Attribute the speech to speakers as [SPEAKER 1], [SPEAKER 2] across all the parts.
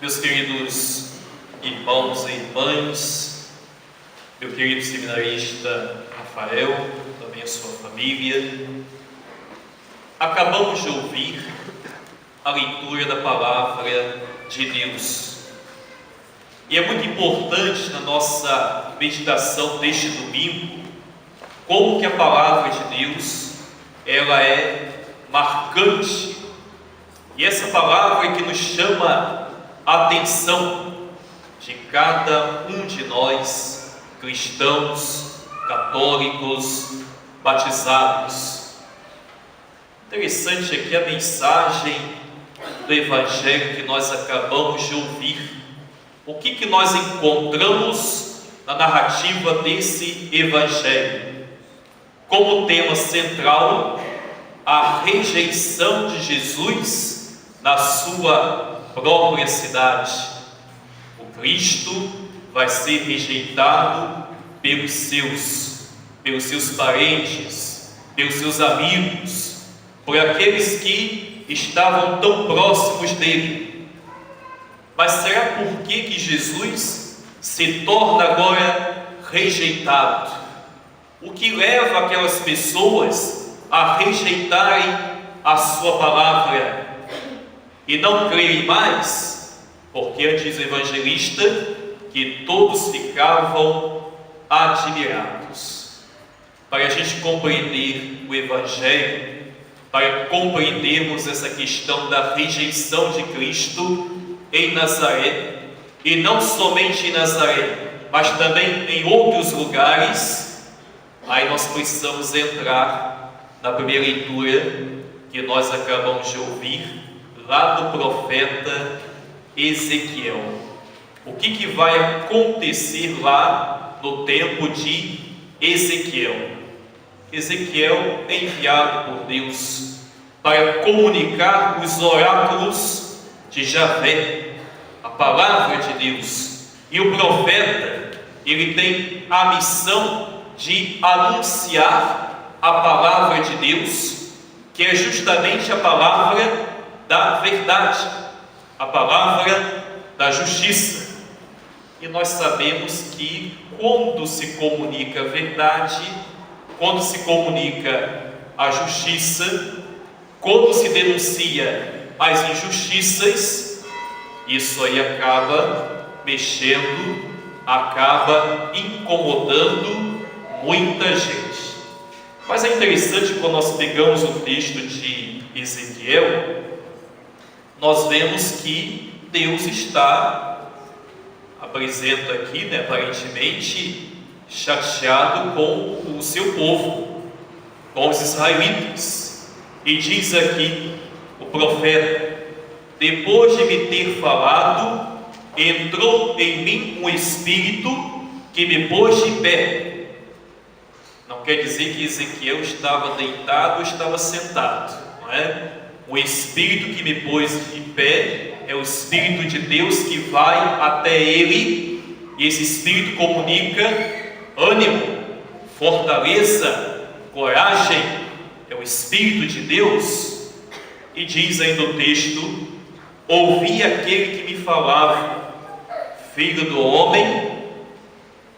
[SPEAKER 1] Meus queridos irmãos e irmãs, meu querido seminarista Rafael, também a sua família, acabamos de ouvir a leitura da palavra de Deus. E é muito importante na nossa meditação deste domingo, como que a palavra de Deus, ela é marcante. E essa palavra que nos chama a atenção de cada um de nós, cristãos, católicos, batizados. Interessante aqui a mensagem do Evangelho que nós acabamos de ouvir. O que nós encontramos na narrativa desse Evangelho? Como tema central, a rejeição de Jesus na sua própria cidade. O Cristo vai ser rejeitado pelos seus parentes, pelos seus amigos, por aqueles que estavam tão próximos dele. Mas será por que Jesus se torna agora rejeitado? O que leva aquelas pessoas a rejeitarem a sua palavra e não crerem mais? Porque diz o evangelista que todos ficavam admirados. Para a gente compreender o Evangelho, para compreendermos essa questão da rejeição de Cristo em Nazaré, e não somente em Nazaré, mas também em outros lugares, aí nós precisamos entrar na primeira leitura que nós acabamos de ouvir, lá do profeta Ezequiel. O que vai acontecer lá no tempo de Ezequiel? Ezequiel é enviado por Deus para comunicar os oráculos de Javé, a palavra de Deus. E o profeta, ele tem a missão de anunciar a palavra de Deus, que é justamente a palavra da verdade, a palavra da justiça. E nós sabemos que quando se comunica a verdade, quando se comunica a justiça, quando se denuncia as injustiças, isso aí acaba mexendo, acaba incomodando muita gente. Mas é interessante, quando nós pegamos o texto de Ezequiel, nós vemos que Deus apresenta aqui, aparentemente, chateado com o seu povo, com os israelitas. E diz aqui o profeta: depois de me ter falado, entrou em mim um espírito que me pôs de pé. Não quer dizer que Ezequiel estava deitado ou estava sentado, não é? O espírito que me pôs de pé é o Espírito de Deus que vai até ele, e esse Espírito comunica ânimo, fortaleza, coragem. É o Espírito de Deus. E diz ainda o texto: ouvi aquele que me falava: filho do homem,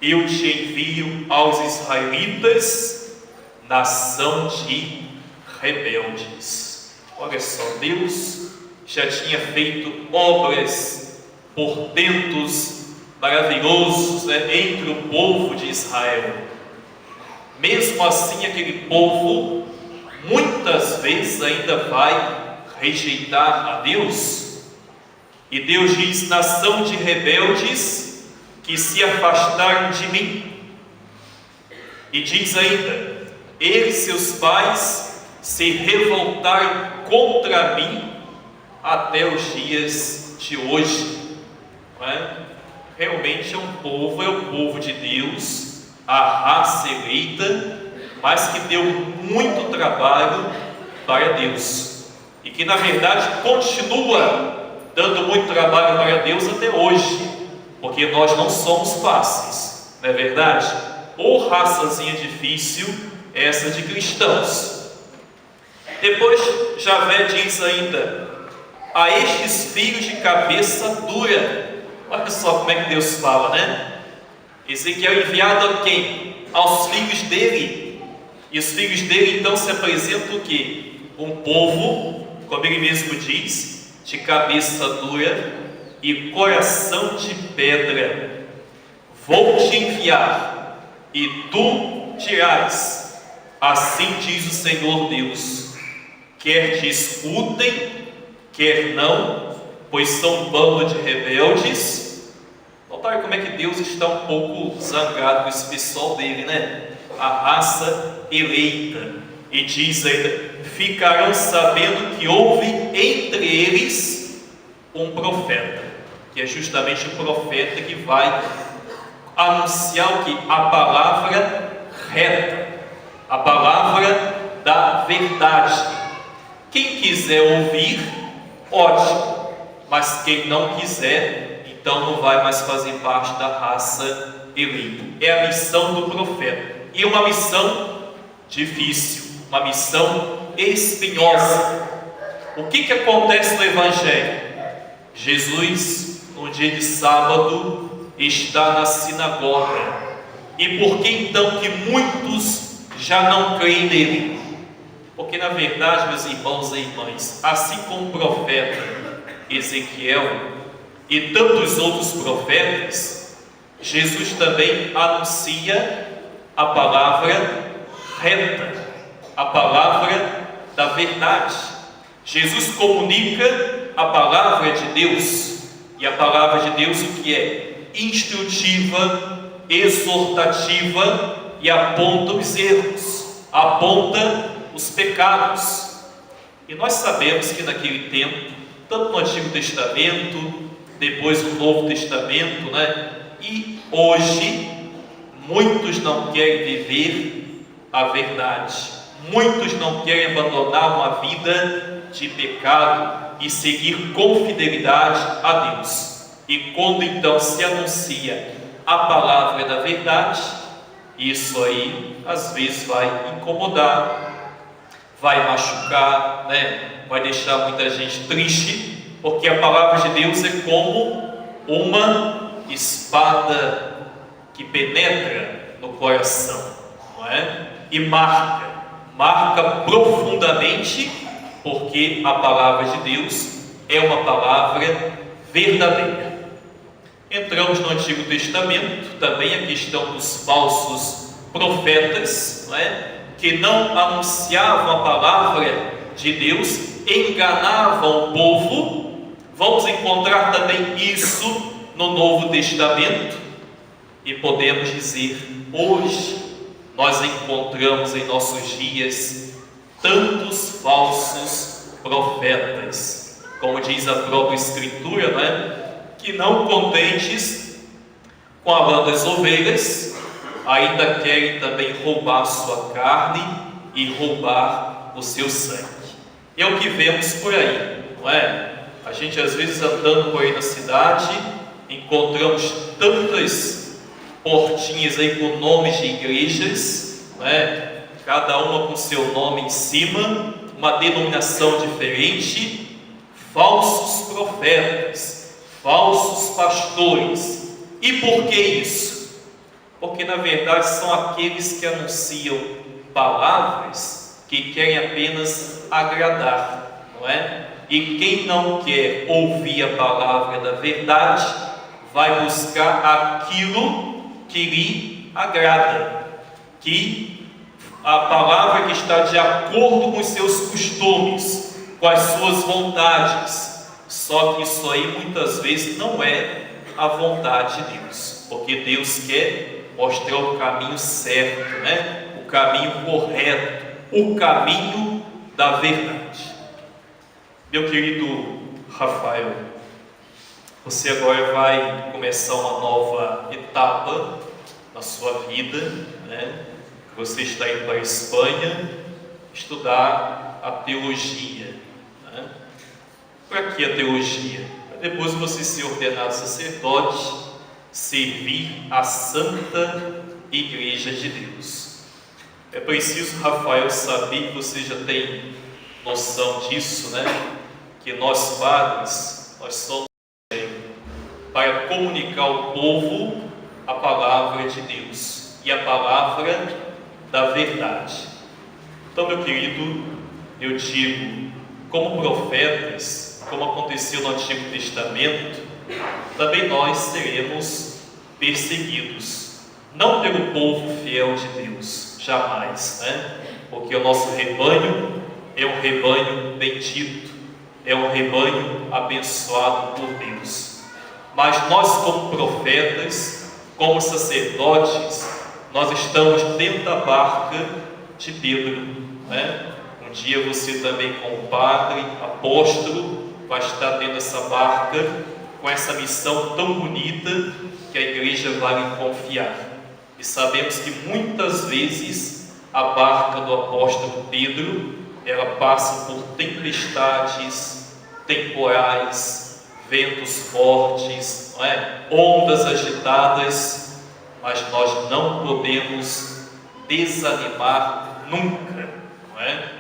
[SPEAKER 1] eu te envio aos israelitas, nação de rebeldes. Olha só, Deus já tinha feito obras, portentos maravilhosos, entre o povo de Israel. Mesmo assim, aquele povo muitas vezes ainda vai rejeitar a Deus. E Deus diz: nação de rebeldes que se afastaram de mim. E diz ainda: eles, seus pais, se revoltaram contra mim até os dias de hoje. Não é? Realmente é o povo de Deus, a raça eleita, mas que deu muito trabalho para Deus, e que na verdade continua dando muito trabalho para Deus até hoje, porque nós não somos fáceis, não é verdade? Ou raçazinha difícil essa de cristãos. Depois Javé diz ainda: a estes filhos de cabeça dura. Olha só como é que Deus fala, né? Ezequiel enviado a quem? Aos filhos dele. E os filhos dele então se apresentam o quê? Um povo, como ele mesmo diz, de cabeça dura e coração de pedra. Vou te enviar, e tu dirás: assim diz o Senhor Deus, quer te escutem, quer não, pois são um bando de rebeldes. Notaram como é que Deus está um pouco zangado com esse pessoal dele, né? A raça eleita. E diz ainda: ficarão sabendo que houve entre eles um profeta, que é justamente o profeta que vai anunciar o que? A palavra reta, a palavra da verdade. Quem quiser ouvir, ótimo, mas quem não quiser, então não vai mais fazer parte da raça eleita. É a missão do profeta, e uma missão difícil, uma missão espinhosa. O que acontece no Evangelho? Jesus, no dia de sábado, está na sinagoga. E por que então que muitos já não creem nele? Porque na verdade, meus irmãos e irmãs, assim como o profeta Ezequiel e tantos outros profetas, Jesus também anuncia a palavra reta, a palavra da verdade. Jesus comunica a palavra de Deus, e a palavra de Deus o que é? Instrutiva, exortativa, e aponta os erros, aponta os pecados. E nós sabemos que naquele tempo, tanto no Antigo Testamento, depois no Novo Testamento, né? E hoje, muitos não querem viver a verdade, muitos não querem abandonar uma vida de pecado e seguir com fidelidade a Deus. E quando então se anuncia a palavra da verdade, isso aí às vezes vai incomodar, vai machucar, né? Vai deixar muita gente triste, porque a palavra de Deus é como uma espada que penetra no coração, não é? E marca profundamente, porque a palavra de Deus é uma palavra verdadeira. Entramos no Antigo Testamento, também a questão dos falsos profetas, não é? Que não anunciavam a palavra de Deus, enganavam o povo. Vamos encontrar também isso no Novo Testamento, e podemos dizer, hoje nós encontramos em nossos dias tantos falsos profetas, como diz a própria Escritura, não é? Que não contentes com a lã das ovelhas, ainda querem também roubar sua carne e roubar o seu sangue. É o que vemos por aí, não é? A gente às vezes andando por aí na cidade, encontramos tantas portinhas aí com nomes de igrejas, não é? Cada uma com seu nome em cima, uma denominação diferente, falsos profetas, falsos pastores. E por que isso? Porque na verdade são aqueles que anunciam palavras que querem apenas agradar, não é? E quem não quer ouvir a palavra da verdade, vai buscar aquilo que lhe agrada, que a palavra que está de acordo com os seus costumes, com as suas vontades. Só que isso aí muitas vezes não é a vontade de Deus, porque Deus quer mostrar o caminho certo, né? O caminho correto, o caminho da verdade. Meu querido Rafael, você agora vai começar uma nova etapa na sua vida, né? Você está indo para a Espanha estudar a teologia, né? Para que a teologia? Para depois você ser ordenado sacerdote, servir a Santa Igreja de Deus. É preciso, Rafael, saber que você já tem noção disso, né? que nós padres, nós somos para comunicar ao povo a palavra de Deus e a palavra da verdade. Então, meu querido, eu digo, como profetas, como aconteceu no Antigo Testamento, também nós seremos perseguidos, não pelo povo fiel de Deus, jamais, né? Porque o nosso rebanho é um rebanho bendito, é um rebanho abençoado por Deus. Mas nós, como profetas, como sacerdotes, nós estamos dentro da barca de Pedro, né? Um dia você também, como padre, apóstolo, vai estar dentro dessa barca com essa missão tão bonita que a igreja vai lhe confiar. E sabemos que muitas vezes a barca do apóstolo Pedro, ela passa por tempestades, temporais, ventos fortes, não é? Ondas agitadas, mas nós não podemos desanimar nunca, não é?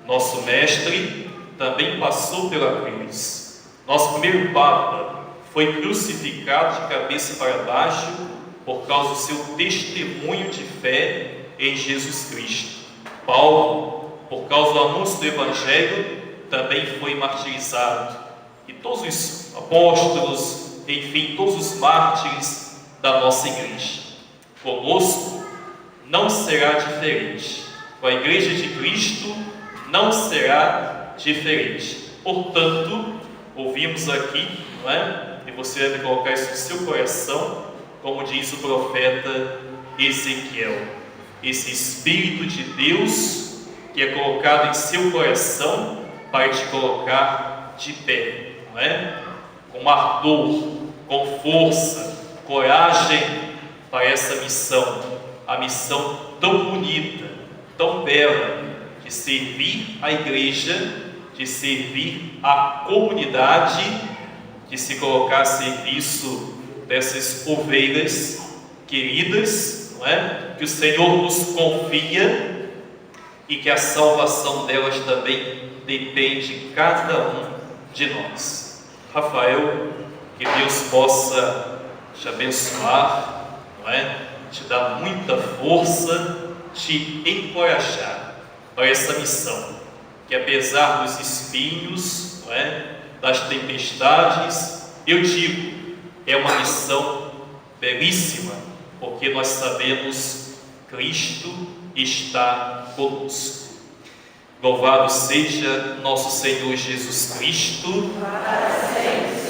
[SPEAKER 1] Nosso mestre também passou pela cruz. Nosso primeiro Papa foi crucificado de cabeça para baixo por causa do seu testemunho de fé em Jesus Cristo. Paulo, por causa do anúncio do Evangelho, também foi martirizado. E todos os apóstolos, enfim, todos os mártires da nossa igreja. Conosco não será diferente. Com a igreja de Cristo não será diferente. Portanto, ouvimos aqui, não é? E você deve colocar isso no seu coração, como diz o profeta Ezequiel. Esse Espírito de Deus que é colocado em seu coração para te colocar de pé, não é? Com ardor, com força, coragem para essa missão, a missão tão bonita, tão bela, de servir a igreja, de servir a comunidade, de se colocar a serviço dessas ovelhas queridas, não é? Que o Senhor nos confia e que a salvação delas também depende de cada um de nós. Rafael, que Deus possa te abençoar, não é? Te dar muita força, te encorajar para essa missão, que apesar dos espinhos, não é? Das tempestades, eu digo, é uma missão belíssima, porque nós sabemos Cristo está conosco. Louvado seja nosso Senhor Jesus Cristo.
[SPEAKER 2] Para sempre.